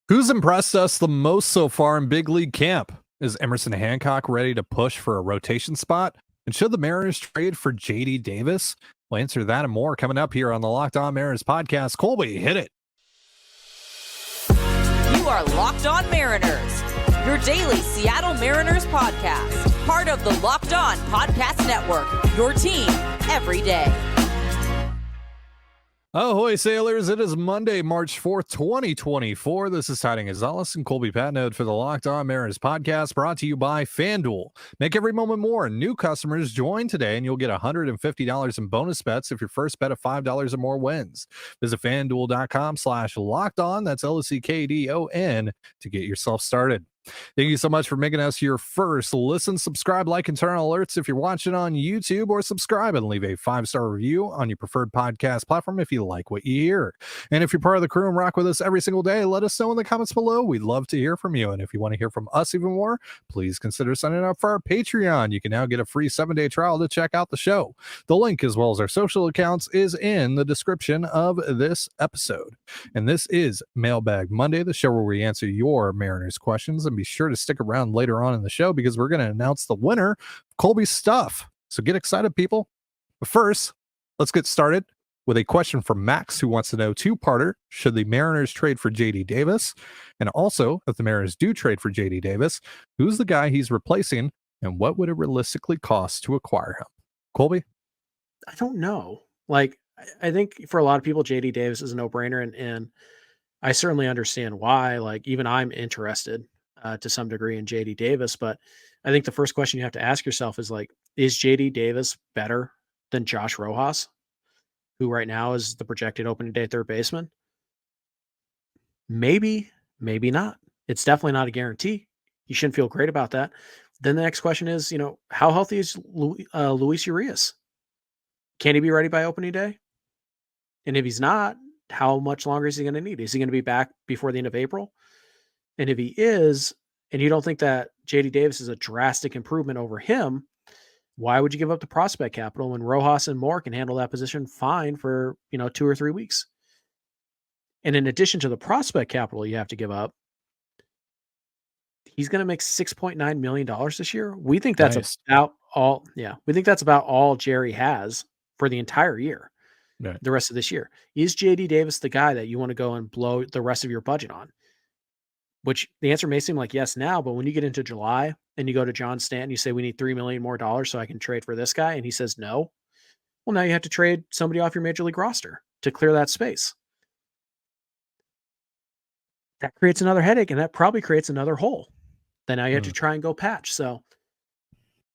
Who's impressed us the most so far in big league camp? Is Emerson Hancock ready to push for a rotation spot? And should the Mariners trade for JD Davis? We'll answer that and more coming up here on the Locked On Mariners podcast. Colby, hit it. You are Locked On Mariners, your daily Seattle Mariners podcast. Part of the Locked On Podcast Network, your team every day. Ahoy, sailors. It is Monday, March 4th, 2024. This is Tiding Gonzalez and Colby Patnode for the Locked On Mariners podcast, brought to you by FanDuel. Make every moment more. New customers join today, and you'll get $150 in bonus bets if your first bet of $5 or more wins. Visit FanDuel.com/LockedOn, that's LOCKDON, to get yourself started. Thank you so much for making us your first listen. Subscribe, like, and turn on alerts if you're watching on YouTube, or subscribe and leave a 5-star review on your preferred podcast platform if you like what you hear. And if you're part of the crew and rock with us every single day, let us know in the comments below. We'd love to hear from you. And if you want to hear from us even more, please consider signing up for our Patreon. You can now get a free 7-day trial to check out the show. The link, as well as our social accounts, is in the description of this episode. And this is Mailbag Monday, the show where we answer your Mariners questions. And be sure to stick around later on in the show because we're going to announce the winner of Colby's stuff. So get excited, people. But first, let's get started with a question from Max, who wants to know two-parter. Should the Mariners trade for JD Davis? And also, if the Mariners do trade for JD Davis, who's the guy he's replacing and what would it realistically cost to acquire him? Colby? I don't know. I think for a lot of people, JD Davis is a no-brainer, and I certainly understand why. Even I'm interested to some degree in JD Davis, but I think the first question you have to ask yourself is is JD Davis better than Josh Rojas, who right now is the projected opening day third baseman? Maybe, maybe not. It's definitely not a guarantee. You shouldn't feel great about that. Then the next question is, how healthy is Luis Urias? Can he be ready by opening day? And if he's not, how much longer is he going to need? Is he going to be back before the end of April? And if he is, and you don't think that JD Davis is a drastic improvement over him, why would you give up the prospect capital when Rojas and Moore can handle that position fine for, 2 or 3 weeks? And in addition to the prospect capital you have to give up, he's going to make $6.9 million this year. We think that's about all. Yeah. We think that's about all Jerry has for the entire year, Right. the rest of this year. Is JD Davis the guy that you want to go and blow the rest of your budget on? Which the answer may seem like yes now, but when you get into July and you go to John Stanton, you say, we need $3 million more so I can trade for this guy. And he says no. Well, now you have to trade somebody off your major league roster to clear that space. That creates another headache, and that probably creates another hole. Then now you have to try and go patch. So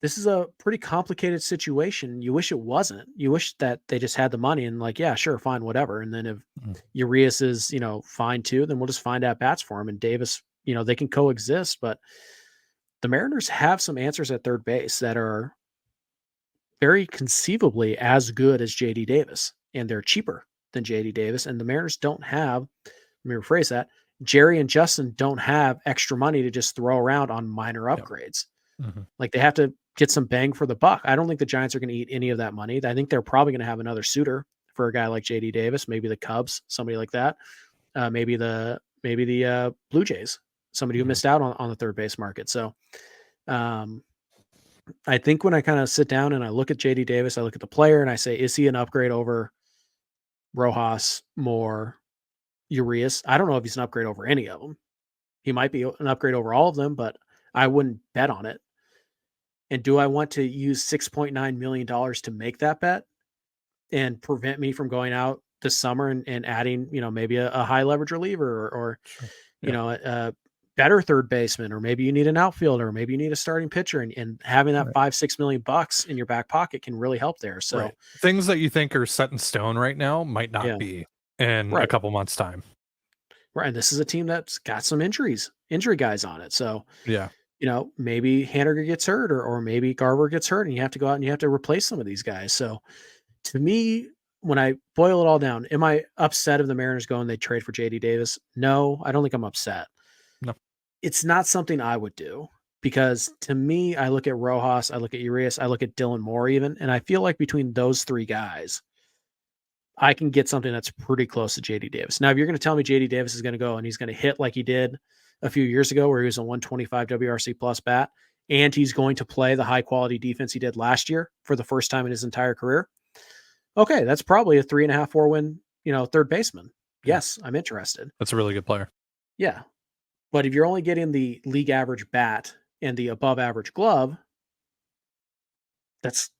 this is a pretty complicated situation. You wish it wasn't. You wish that they just had the money and yeah, sure, fine, whatever. And then if Urias is, fine too, then we'll just find at bats for him. And Davis, they can coexist. But the Mariners have some answers at third base that are very conceivably as good as JD Davis, and they're cheaper than JD Davis. And the Mariners don't have, let me rephrase that, Jerry and Justin don't have extra money to just throw around on minor upgrades. They have to get some bang for the buck. I don't think the Giants are going to eat any of that money. I think they're probably going to have another suitor for a guy like JD Davis, maybe the Cubs, somebody like that. Maybe the Blue Jays, somebody who missed out on the third base market. So I think when I kind of sit down and I look at JD Davis, I look at the player and I say, is he an upgrade over Rojas, Moore, Urias? I don't know if he's an upgrade over any of them. He might be an upgrade over all of them, but I wouldn't bet on it. And do I want to use $6.9 million to make that bet and prevent me from going out this summer and adding, maybe a high leverage reliever or a better third baseman, or maybe you need an outfielder, or maybe you need a starting pitcher, and having that $5-6 million in your back pocket can really help there. So things that you think are set in stone right now might not be in a couple months' time. Right. And this is a team that's got some injury guys on it. So yeah. Maybe Haniger gets hurt or maybe Garver gets hurt and you have to go out and you have to replace some of these guys. So to me, when I boil it all down, am I upset if the Mariners go and they trade for JD Davis? No, I don't think I'm upset. No. It's not something I would do because to me, I look at Rojas, I look at Urias, I look at Dylan Moore even, and I feel like between those three guys, I can get something that's pretty close to JD Davis. Now, if you're going to tell me JD Davis is going to go and he's going to hit like he did a few years ago, where he was a 125 WRC plus bat, and he's going to play the high quality defense he did last year for the first time in his entire career, okay, that's probably a 3.5, 4 win, third baseman. Yes, I'm interested. That's a really good player. Yeah. But if you're only getting the league average bat and the above average glove, that's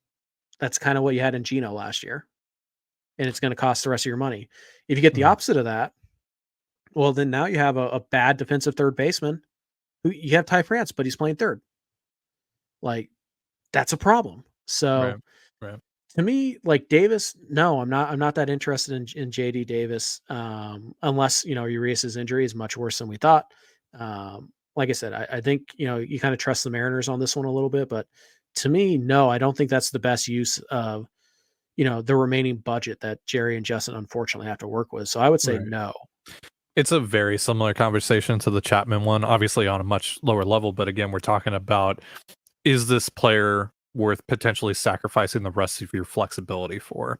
kind of what you had in Gino last year. And it's going to cost the rest of your money. If you get the opposite of that, well, then now you have a bad defensive third baseman. Who you have Ty France, but he's playing third. Like, that's a problem. So Right. to me, like Davis, no, I'm not that interested in JD Davis. Unless, Urias's injury is much worse than we thought. Like I said, I think, you kind of trust the Mariners on this one a little bit, but to me, no, I don't think that's the best use of, the remaining budget that Jerry and Justin unfortunately have to work with. So I would say no. It's a very similar conversation to the Chapman one, obviously on a much lower level. But again, we're talking about, is this player worth potentially sacrificing the rest of your flexibility for?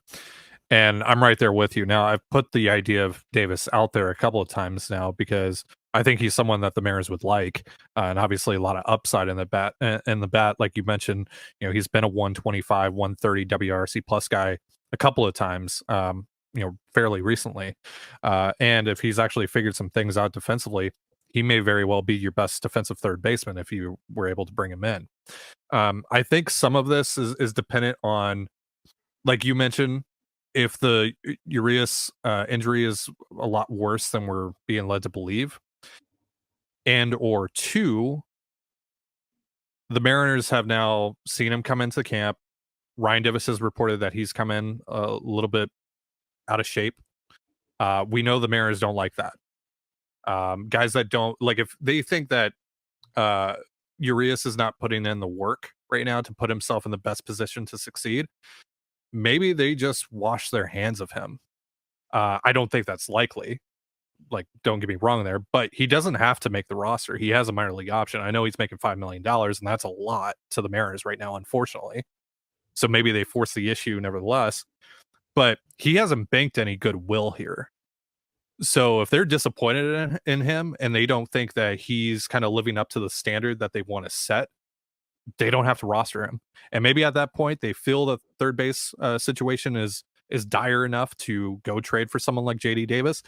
And I'm right there with you. Now, I've put the idea of Davis out there a couple of times now because I think he's someone that the Mariners would like, and obviously a lot of upside in the bat. Like you mentioned, he's been a 125, 130 WRC plus guy a couple of times, fairly recently. And if he's actually figured some things out defensively, he may very well be your best defensive third baseman if you were able to bring him in. I think some of this is dependent on, like you mentioned, if the Urias injury is a lot worse than we're being led to believe, and or two, the Mariners have now seen him come into camp. Ryan Divis has reported that he's come in a little bit out of shape. We know the Mariners don't like that. Guys that don't, like, if they think that Urias is not putting in the work right now to put himself in the best position to succeed, maybe they just wash their hands of him. I don't think that's likely. Like, don't get me wrong there, but he doesn't have to make the roster. He has a minor league option. I know he's making $5 million, and that's a lot to the Mariners right now, unfortunately. So maybe they force the issue nevertheless, but he hasn't banked any goodwill here. So if they're disappointed in him and they don't think that he's kind of living up to the standard that they want to set, they don't have to roster him. And maybe at that point they feel the third base situation is dire enough to go trade for someone like JD Davis.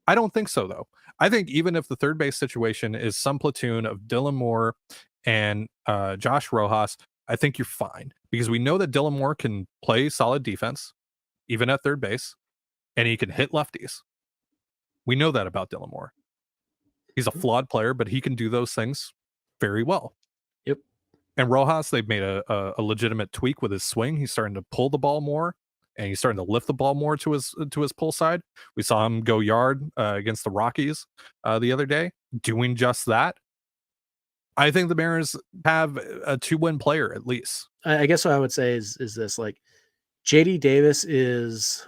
I don't think so, though. I think even if the third base situation is some platoon of Dylan Moore and Josh Rojas, I think you're fine, because we know that Dylan Moore can play solid defense, even at third base, and he can hit lefties. We know that about Dylan Moore. He's a flawed player, but he can do those things very well. Yep. And Rojas, they've made a legitimate tweak with his swing. He's starting to pull the ball more, and he's starting to lift the ball more to his pull side. We saw him go yard against the Rockies the other day, doing just that. I think the Mariners have a 2-win player at least. I guess what I would say is this: like, JD Davis is,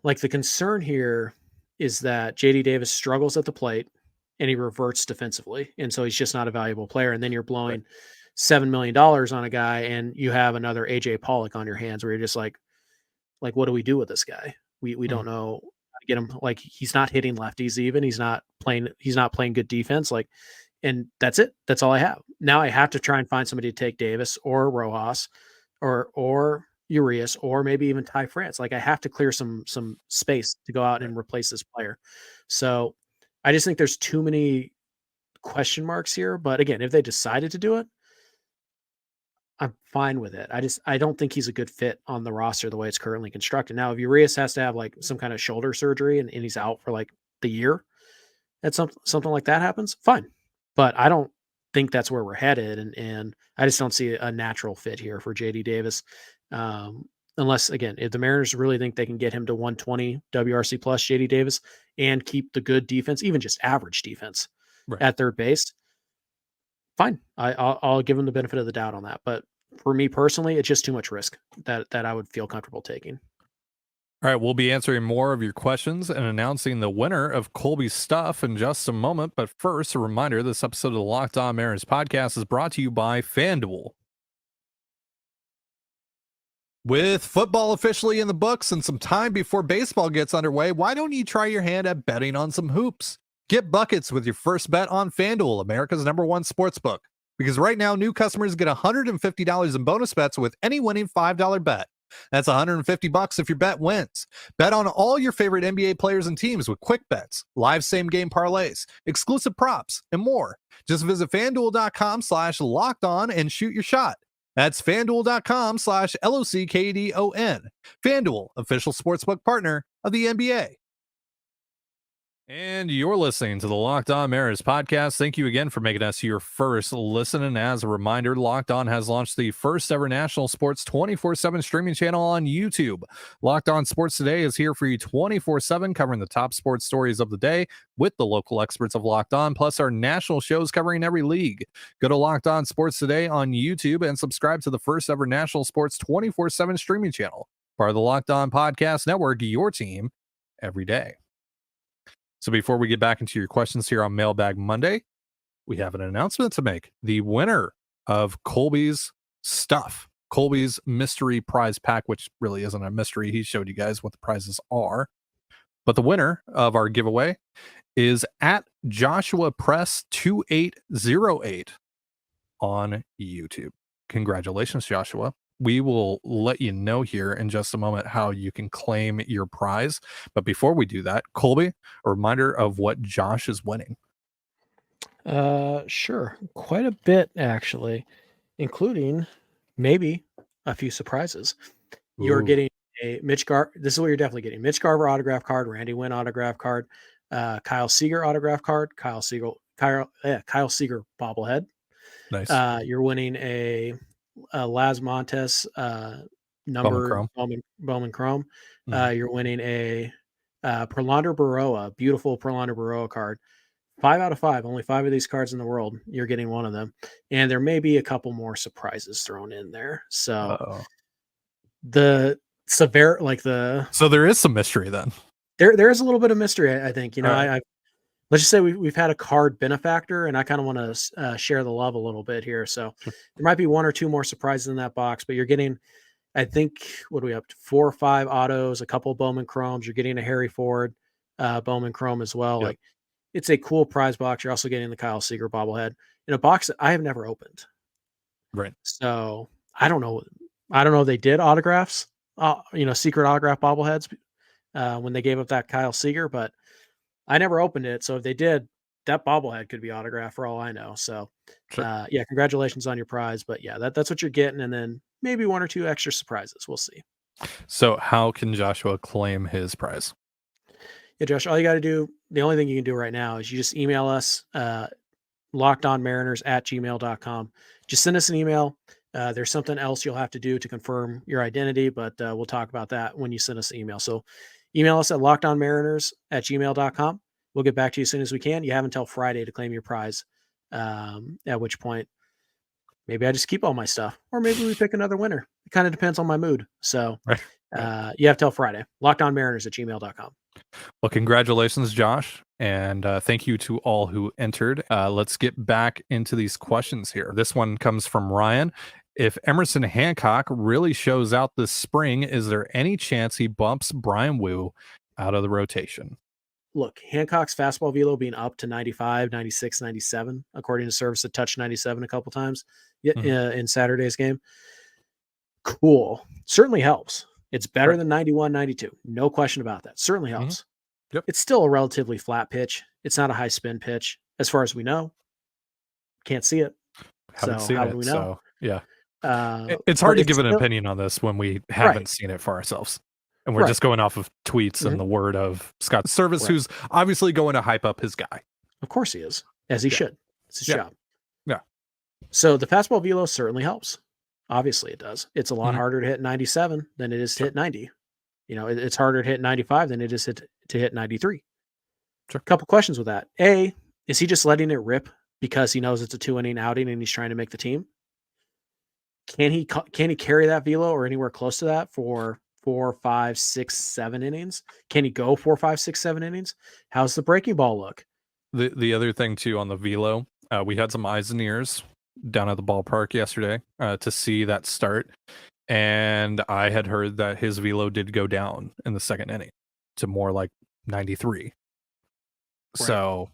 like, the concern here is that JD Davis struggles at the plate and he reverts defensively, and so he's just not a valuable player. And then you're blowing $7 million on a guy, and you have another AJ Pollock on your hands, where you're just like, what do we do with this guy? We don't know how to get him. Like, he's not hitting lefties even. He's not playing good defense. Like, and that's it. That's all I have. Now I have to try and find somebody to take Davis or Rojas or Urias, or maybe even Ty France. Like, I have to clear some space to go out and replace this player. So I just think there's too many question marks here. But again, if they decided to do it, I'm fine with it. I don't think he's a good fit on the roster the way it's currently constructed. Now, if Urias has to have like some kind of shoulder surgery and he's out for like the year, that's something like that happens, fine. But I don't think that's where we're headed. And I just don't see a natural fit here for JD Davis. Unless, again, if the Mariners really think they can get him to 120 WRC plus JD Davis and keep the good defense, even just average defense at third base, fine. I'll give him the benefit of the doubt on that. But for me personally, it's just too much risk that I would feel comfortable taking. All right, we'll be answering more of your questions and announcing the winner of Colby's stuff in just a moment. But first, a reminder, this episode of the Locked On Mariners podcast is brought to you by FanDuel. With football officially in the books and some time before baseball gets underway, why don't you try your hand at betting on some hoops? Get buckets with your first bet on FanDuel, America's #1 sportsbook. Because right now, new customers get $150 in bonus bets with any winning $5 bet. That's $150 if your bet wins. Bet on all your favorite NBA players and teams with quick bets, live same-game parlays, exclusive props, and more. Just visit FanDuel.com/lockedon and shoot your shot. That's FanDuel.com/LOCKDON. FanDuel, official sportsbook partner of the NBA. And you're listening to the Locked On Mariners podcast. Thank you again for making us your first listen. And as a reminder, Locked On has launched the first ever national sports 24/7 streaming channel on YouTube. Locked On Sports Today is here for you 24/7, covering the top sports stories of the day with the local experts of Locked On, plus our national shows covering every league. Go to Locked On Sports Today on YouTube and subscribe to the first ever national sports 24/7 streaming channel, part of the Locked On Podcast Network, your team every day. So before we get back into your questions here on Mailbag Monday, we have an announcement to make. The winner of Colby's stuff, Colby's mystery prize pack, which really isn't a mystery. He showed you guys what the prizes are. But the winner of our giveaway is at Joshua Press 2808 on YouTube. Congratulations, Joshua. We will let you know here in just a moment how you can claim your prize. But before we do that, Colby, a reminder of what Josh is winning. Sure. Quite a bit, actually, including maybe a few surprises. You're getting a Mitch Garver. This is what you're definitely getting. Mitch Garver autograph card, Randy Wynn autograph card, Kyle Seager autograph card, Kyle Seager bobblehead. Nice. You're winning a Las Montes number Bowman Chrome. You're winning a Prolander Baroa, beautiful Prolander Baroa card. 5 out of 5, only 5 of these cards in the world. You're getting one of them, and there may be a couple more surprises thrown in there. So so there is some mystery then. There is a little bit of mystery. I think I let's just say we've had a card benefactor, and I kind of want to share the love a little bit here. So there might be 1 or 2 more surprises in that box, but you're getting, I think, what are we up to? 4 or 5 autos, a couple Bowman Chromes. You're getting a Harry Ford Bowman Chrome as well. Yep. Like, it's a cool prize box. You're also getting the Kyle Seager bobblehead in a box that I have never opened. Right. So I don't know if they did autographs, secret autograph bobbleheads when they gave up that Kyle Seager, but I never opened it. So if they did, that bobblehead could be autographed for all I know. So sure. Congratulations on your prize. But yeah, that's what you're getting. And then maybe 1 or 2 extra surprises. We'll see. So how can Joshua claim his prize? Yeah, Josh, all you got to do, the only thing you can do right now is you just email us lockedonmariners@gmail.com. Just send us an email. There's something else you'll have to do to confirm your identity, but we'll talk about that when you send us an email. So email us at lockedonmariners@gmail.com. We'll get back to you as soon as we can. You have until Friday to claim your prize, at which point maybe I just keep all my stuff, or maybe we pick another winner. It kind of depends on my mood. So you have till Friday. lockedonmariners@gmail.com. Well, congratulations, Josh. And thank you to all who entered. Let's get back into these questions here. This one comes from Ryan. If Emerson Hancock really shows out this spring, is there any chance he bumps Brian Wu out of the rotation? Look, Hancock's fastball velo being up to 95, 96, 97, according to Service that touched 97 a couple times in Saturday's game. Cool. Certainly helps. It's better than 91, 92. No question about that. Certainly helps. Yep. It's still a relatively flat pitch. It's not a high spin pitch, as far as we know. Can't see it. How would we know? So, yeah. It's hard to give an opinion on this when we haven't seen it for ourselves. And we're just going off of tweets and the word of Scott Service, who's obviously going to hype up his guy. Of course he is, as he should. It's his job. Yeah. So the fastball velo certainly helps. Obviously it does. It's a lot harder to hit 97 than it is to hit 90. It's harder to hit 95 than it is to hit 93. Sure. A couple questions with that. A, is he just letting it rip because he knows it's a 2-inning outing and he's trying to make the team? Can he carry that velo or anywhere close to that for 4, 5, 6, 7 innings? Can he go 4, 5, 6, 7 innings? How's the breaking ball look? The other thing too on the velo, we had some eyes and ears down at the ballpark yesterday to see that start, And I had heard that his velo did go down in the second inning to more like 93. Right. So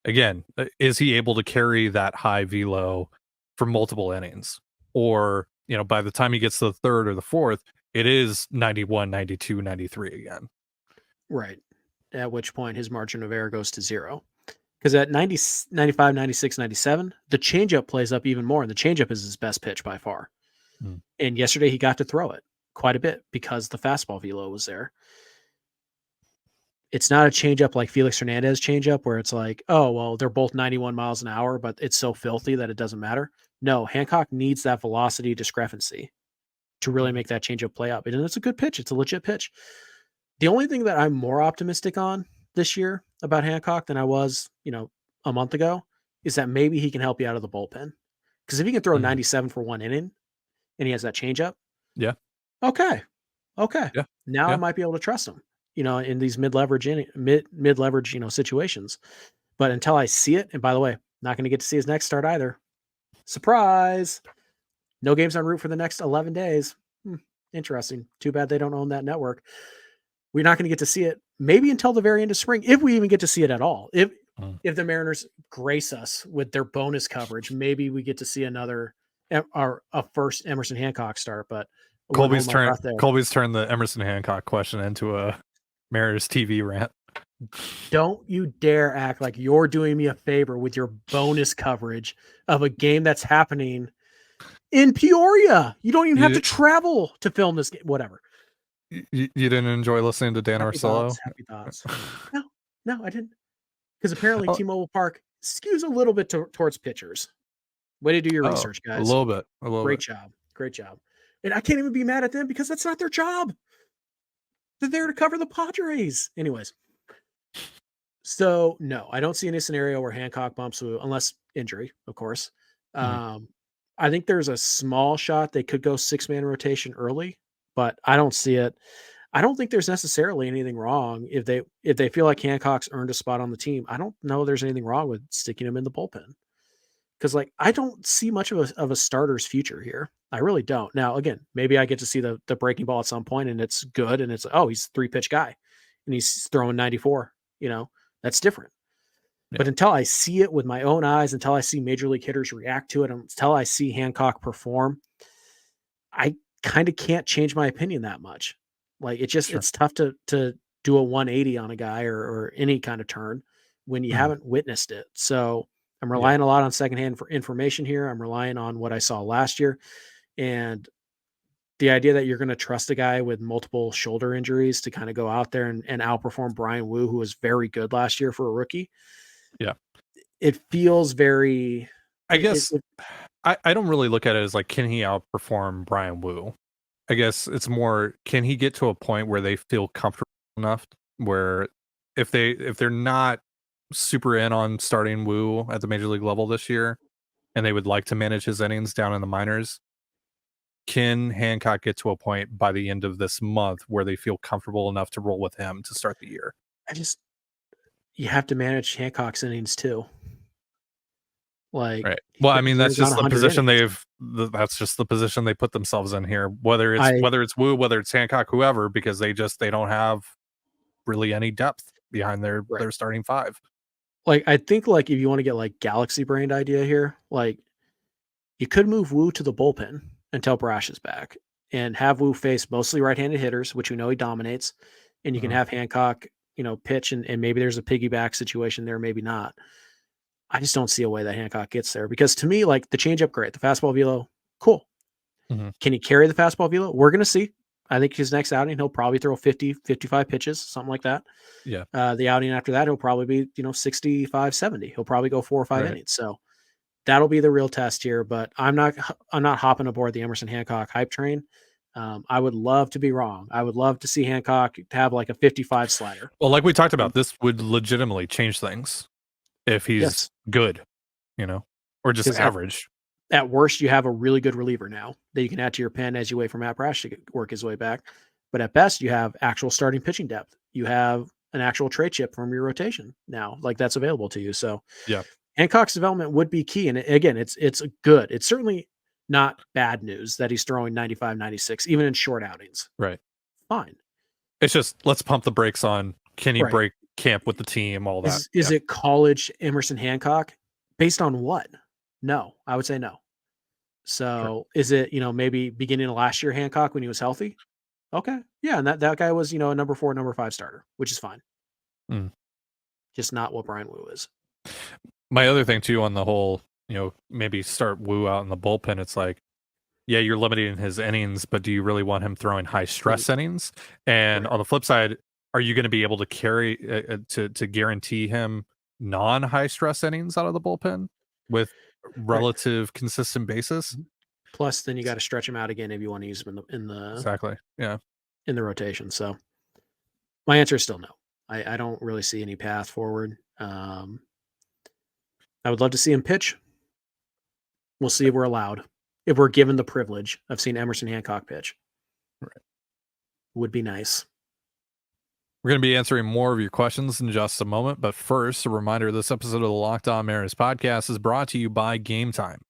again, is he able to carry that high velo for multiple innings? Or, by the time he gets to the third or the fourth, it is 91, 92, 93 again. Right. At which point his margin of error goes to 0. Because at 90, 95, 96, 97, the changeup plays up even more, and the changeup is his best pitch by far. And yesterday he got to throw it quite a bit because the fastball velo was there. It's not a changeup like Felix Hernandez changeup where it's like, oh, well, they're both 91 miles an hour, but it's so filthy that it doesn't matter. No, Hancock needs that velocity discrepancy to really make that changeup play up. And it's a good pitch. It's a legit pitch. The only thing that I'm more optimistic on this year about Hancock than I was, a month ago is that maybe he can help you out of the bullpen. Because if he can throw 97 for one inning and he has that changeup, yeah. Okay. Yeah. Now Yeah. I might be able to trust him, in these mid leverage, situations. But until I see it, and by the way, not going to get to see his next start either. Surprise. No games en route for the next 11 days. Interesting. Too bad they don't own that network. We're not going to get to see it maybe until the very end of spring, if we even get to see it at all. If the Mariners grace us with their bonus coverage, maybe we get to see another or a first Emerson Hancock start. But Colby's turned the Emerson Hancock question into a Mariners TV rant. Don't you dare act like you're doing me a favor with your bonus coverage of a game that's happening in Peoria. You don't even have to travel to film this game. Whatever. You didn't enjoy listening to Dan Orsillo? Happy thoughts. No, I didn't. Because apparently T-Mobile Park skews a little bit towards pitchers. Way to do your research, guys. A little bit. Great job. And I can't even be mad at them because that's not their job. They're there to cover the Padres. Anyways. So, no, I don't see any scenario where Hancock bumps Wu, unless injury, of course. I think there's a small shot they could go 6-man rotation early, but I don't see it. I don't think there's necessarily anything wrong if they feel like Hancock's earned a spot on the team. I don't know there's anything wrong with sticking him in the bullpen. Because, I don't see much of a starter's future here. I really don't. Now, again, maybe I get to see the breaking ball at some point and it's good and it's, he's a 3-pitch guy and he's throwing 94, that's different. Yeah. But until I see it with my own eyes, until I see major league hitters react to it, until I see Hancock perform, I kind of can't change my opinion that much. It's tough to do a 180 on a guy or any kind of turn when you haven't witnessed it. So I'm relying a lot on secondhand for information here. I'm relying on what I saw last year. And the idea that you're going to trust a guy with multiple shoulder injuries to kind of go out there and outperform Brian Wu, who was very good last year for a rookie. Yeah. It feels very, I guess I don't really look at it as can he outperform Brian Wu? I guess it's more, can he get to a point where they feel comfortable enough where if they're not super in on starting Wu at the major league level this year and they would like to manage his innings down in the minors, can Hancock get to a point by the end of this month where they feel comfortable enough to roll with him to start the year? You have to manage Hancock's innings too. Right. Well, I mean, that's just the position that's just the position they put themselves in here, whether it's Wu, whether it's Hancock, whoever, because they don't have really any depth behind their starting five. I think if you want to get galaxy brained idea here, you could move Wu to the bullpen until Brash is back and have Wu face mostly right-handed hitters, which we know he dominates. And you can have Hancock, pitch and maybe there's a piggyback situation there, maybe not. I just don't see a way that Hancock gets there because to me, the changeup, great. The fastball velo, cool. Can he carry the fastball velo? We're going to see. I think his next outing, he'll probably throw 50, 55 pitches, something like that. Yeah. The outing after that, he'll probably be, 65, 70. He'll probably go 4 or 5 innings. So that'll be the real test here, but I'm not hopping aboard the Emerson Hancock hype train. I would love to be wrong. I would love to see Hancock have a 55 slider. Well, like we talked about, this would legitimately change things if he's good, or just average. At worst, you have a really good reliever now that you can add to your pen as you wait for Matt Brash to work his way back. But at best, you have actual starting pitching depth. You have an actual trade chip from your rotation now, that's available to you. So Hancock's development would be key. And again, it's good. It's certainly not bad news that he's throwing 95, 96, even in short outings. Right. Fine. It's just, let's pump the brakes on, can he Right. break camp with the team, all that. Is it college Emerson Hancock? Based on what? No, I would say no. So is it, maybe beginning of last year Hancock when he was healthy? Okay. Yeah. And that guy was, a number 4, number 5 starter, which is fine. Mm. Just not what Brian Wu is. My other thing too on the whole, maybe start Wu out in the bullpen. It's like, yeah, you're limiting his innings, but do you really want him throwing high stress innings? And on the flip side, are you going to be able to carry to guarantee him non high stress innings out of the bullpen with relative consistent basis? Plus, then you got to stretch him out again if you want to use him in the Exactly. Yeah. in the rotation. So my answer is still no. I don't really see any path forward. I would love to see him pitch. We'll see if we're allowed. If we're given the privilege of seeing Emerson Hancock pitch. Right. Would be nice. We're going to be answering more of your questions in just a moment. But first, a reminder, this episode of the Locked On Mariners podcast is brought to you by Gametime.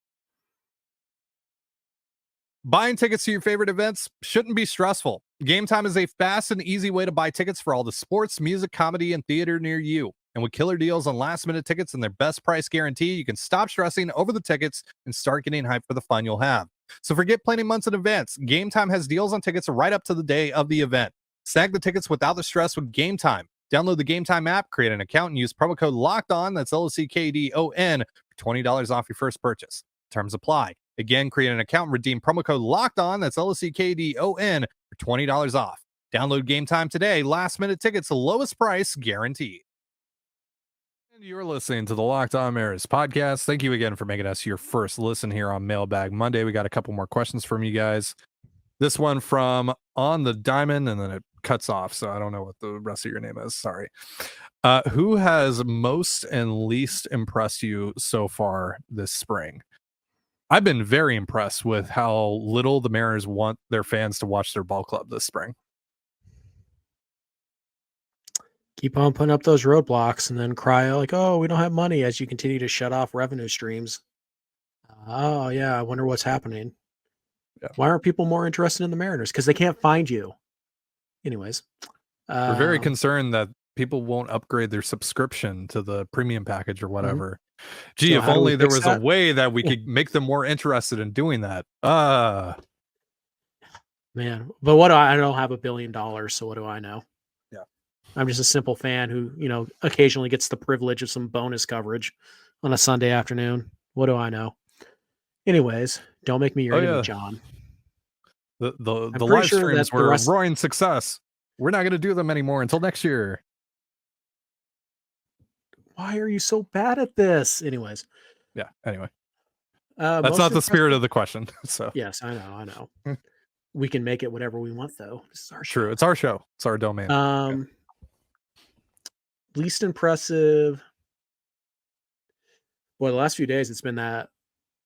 Buying tickets to your favorite events shouldn't be stressful. Gametime is a fast and easy way to buy tickets for all the sports, music, comedy, and theater near you. And with killer deals on last-minute tickets and their best price guarantee, you can stop stressing over the tickets and start getting hyped for the fun you'll have. So forget planning months in advance. Gametime has deals on tickets right up to the day of the event. Snag the tickets without the stress with Gametime. Download the Gametime app, create an account, and use promo code LOCKEDON, that's LOCKDON, for $20 off your first purchase. Terms apply. Again, create an account and redeem promo code LOCKEDON, that's LOCKDON, for $20 off. Download Gametime today. Last-minute tickets, the lowest price guaranteed. And you're listening to the Locked On Mariners podcast. Thank you again for making us your first listen here on Mailbag Monday. We got a couple more questions from you guys. This one from On the Diamond, and then it cuts off, so I don't know what the rest of your name is. Sorry. Who has most and least impressed you so far this spring? I've been very impressed with how little the Mariners want their fans to watch their ball club this spring. Keep on putting up those roadblocks and then cry like, oh, we don't have money as you continue to shut off revenue streams. Oh, yeah, I wonder what's happening. Yeah. Why aren't people more interested in the Mariners? Because they can't find you. Anyways. We're very concerned that people won't upgrade their subscription to the premium package or whatever. Gee, so if only there was a way that we could make them more interested in doing that. Man, but what do I don't have $1 billion, so what do I know? Yeah. I'm just a simple fan who, occasionally gets the privilege of some bonus coverage on a Sunday afternoon. What do I know? Anyways, don't make me your enemy, John. The live streams were a roaring success. We're not going to do them anymore until next year. Why are you so bad at this? Anyways. Yeah. Anyway. That's not the spirit of the question. So yes, I know. We can make it whatever we want, though. This is our show. True. It's our show. It's our domain. Least impressive. Well, the last few days it's been that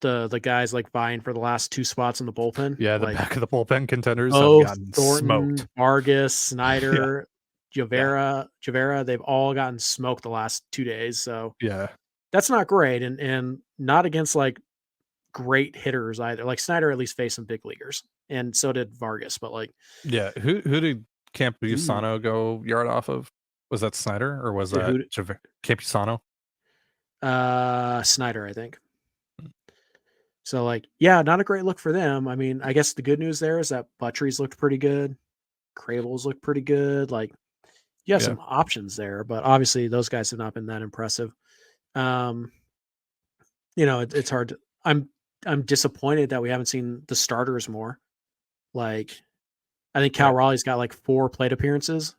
the guys like vying for the last 2 spots in the bullpen. Yeah, the back of the bullpen contenders have gotten Thornton, smoked. Vargas, Snyder, Javera, they've all gotten smoked the last 2 days. So yeah, that's not great. And not against like great hitters either. Like Snyder at least faced some big leaguers, and so did Vargas. But like, yeah, who did Campusano go yard off of? Was that Snyder or was that Campusano? Snyder, I think. So like, yeah, not a great look for them. I mean, I guess the good news there is that Buttrey's looked pretty good. Crable's looked pretty good. Like, you have some options there, but obviously those guys have not been that impressive. It's hard to, I'm disappointed that we haven't seen the starters more. Like, I think Cal Raleigh's got like 4 plate appearances,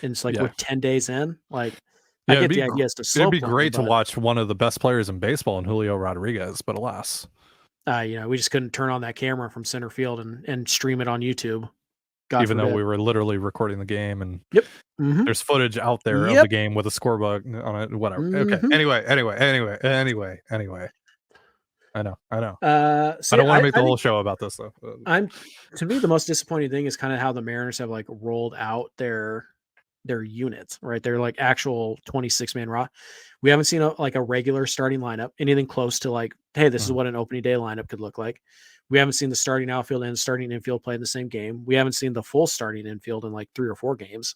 and it's like we're 10 days in. Like, I get the idea is to slow. It'd be great to watch one of the best players in baseball in Julio Rodriguez, but alas, we just couldn't turn on that camera from center field and stream it on YouTube. Even though we were literally recording the game, and there's footage out there of the game with a scorebook on it, whatever. Okay. Anyway. I know. I don't want to make the whole show about this though. To me, the most disappointing thing is kind of how the Mariners have like rolled out their units, right? They're like actual 26-man raw. We haven't seen a regular starting lineup, anything close to like hey, this is what an opening day lineup could look like. We haven't seen the starting outfield and starting infield play in the same game. We haven't seen the full starting infield in like 3 or 4 games,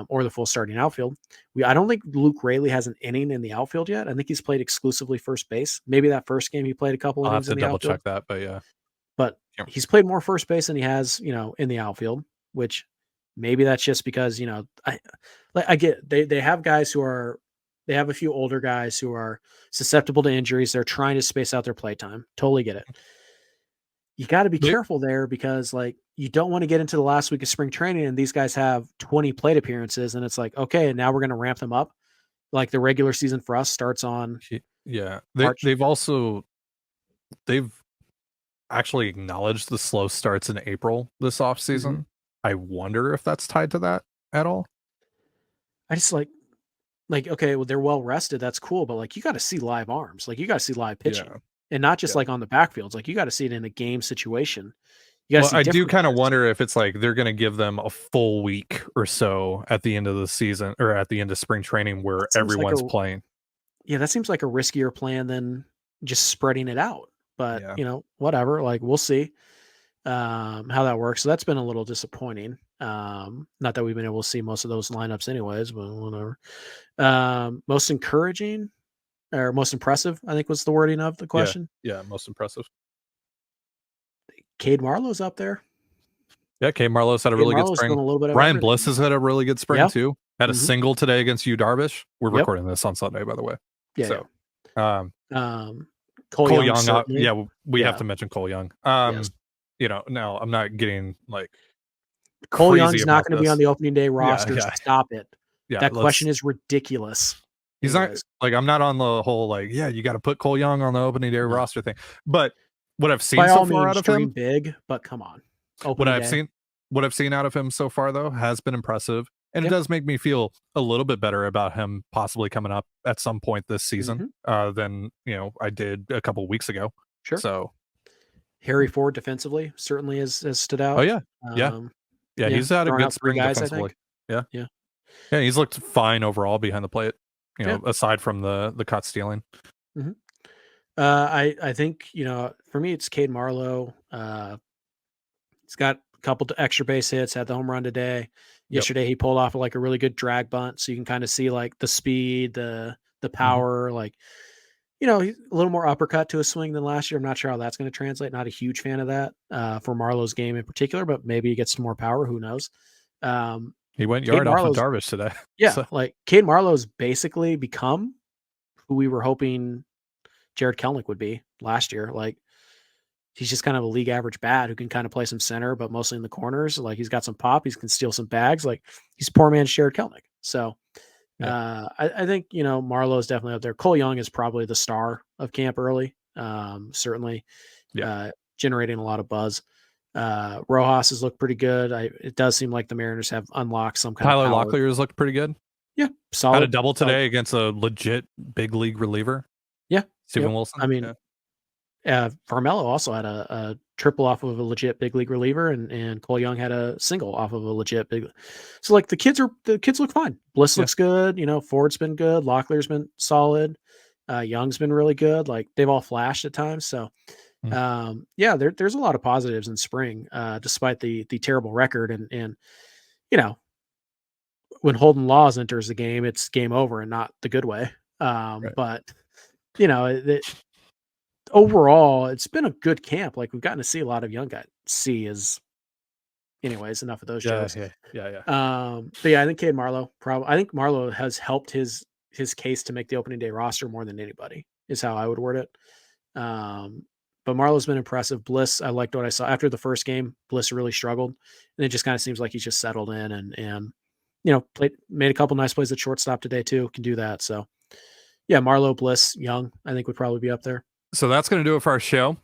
or the full starting outfield. I don't think Luke Raley has an inning in the outfield yet. I think he's played exclusively first base. Maybe that first game he played a couple I'll have innings to in the double outfield. check that, but yeah. But he's played more first base than he has, in the outfield, which maybe that's just because, I get they have guys they have a few older guys who are susceptible to injuries. They're trying to space out their play time. Totally get it. You got to be careful there because like you don't want to get into the last week of spring training and these guys have 20 plate appearances and it's like, okay, now we're going to ramp them up. Like the regular season for us starts on March. They've actually acknowledged the slow starts in April this offseason. I wonder if that's tied to that at all. I just like, okay, well, they're well rested. That's cool. But like, you got to see live arms. Like you got to see live pitching and not just like on the backfields. Like you got to see it in a game situation. I do kind of wonder if it's like they're going to give them a full week or so at the end of the season or at the end of spring training where everyone's playing. Yeah, that seems like a riskier plan than just spreading it out. But whatever. Like we'll see how that works. So that's been a little disappointing. Not that we've been able to see most of those lineups anyways, but whatever. Most encouraging or most impressive, I think was the wording of the question. Yeah, most impressive. Cade Marlowe's up there. Yeah, Cade Marlowe's had a really good spring. Ryan Bliss has had a really good spring too. Had a single today against Yu Darvish. We're recording this on Sunday, by the way. Yeah. So, Cole Young. We have to mention Cole Young. No, I'm not getting like Cole Young's not going to be on the opening day roster. Yeah. Stop it. Yeah, that question is ridiculous. He's not like I'm not on the whole like you got to put Cole Young on the opening day roster thing. But what I've seen so far out of him, big, but come on. What I've seen out of him so far though has been impressive, and it does make me feel a little bit better about him possibly coming up at some point this season than I did a couple weeks ago. Sure. So Harry Ford defensively certainly has stood out. Oh yeah, he's had a good spring defensively. Yeah. He's looked fine overall behind the plate. Aside from the cut stealing. I think for me it's Cade Marlowe. He's got a couple of extra base hits, had the home run today. Yesterday he pulled off like a really good drag bunt, so you can kind of see like the speed, the power, like he's a little more uppercut to a swing than last year. I'm not sure how that's going to translate. Not a huge fan of that for Marlowe's game in particular, but maybe he gets some more power. Who knows? He went yard off of Darvish today. Yeah, so. Like Cade Marlowe's basically become who we were hoping Jared Kelenic would be last year. Like he's just kind of a league average bat who can kind of play some center, but mostly in the corners. Like he's got some pop. He can steal some bags. Like he's poor man's Jared Kelenic. So I think, Marlowe is definitely up there. Cole Young is probably the star of camp early. Certainly generating a lot of buzz. Rojas has looked pretty good. It does seem like the Mariners have unlocked some kind Tyler of power. Locklear has looked pretty good. Yeah, solid. Had a double today against a legit big league reliever. Yeah, Steven Wilson. I mean, Farmello also had a triple off of a legit big league reliever, and Cole Young had a single off of a legit big. So like the kids look fine. Bliss looks good. Ford's been good. Locklear's been solid. Young's been really good. Like they've all flashed at times. So. There's a lot of positives in spring, despite the terrible record and when Holden Laws enters the game, it's game over and not the good way. But overall, it's been a good camp. Like we've gotten to see a lot of young guys. Anyways, enough of those jokes. Yeah. But I think Cade Marlowe I think Marlowe has helped his case to make the opening day roster more than anybody is how I would word it. But Marlowe's been impressive. Bliss, I liked what I saw after the first game. Bliss really struggled, and it just kind of seems like he's just settled in and made a couple nice plays at shortstop today too. Can do that. So, Marlowe, Bliss, Young, I think would probably be up there. So that's going to do it for our show.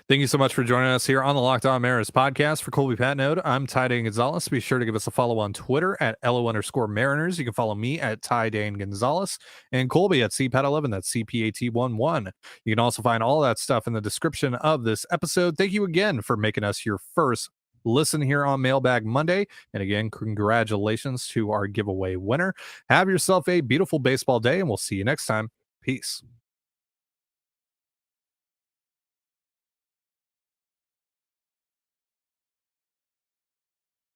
Thank you so much for joining us here on the Locked On Mariners podcast. For Colby Patnode, I'm Ty Dane Gonzalez. Be sure to give us a follow on Twitter at @LO_Mariners. You can follow me at Ty Dane Gonzalez and Colby at CPAT11. That's CPAT11. You can also find all that stuff in the description of this episode. Thank you again for making us your first listen here on Mailbag Monday. And again, congratulations to our giveaway winner. Have yourself a beautiful baseball day, and we'll see you next time. Peace.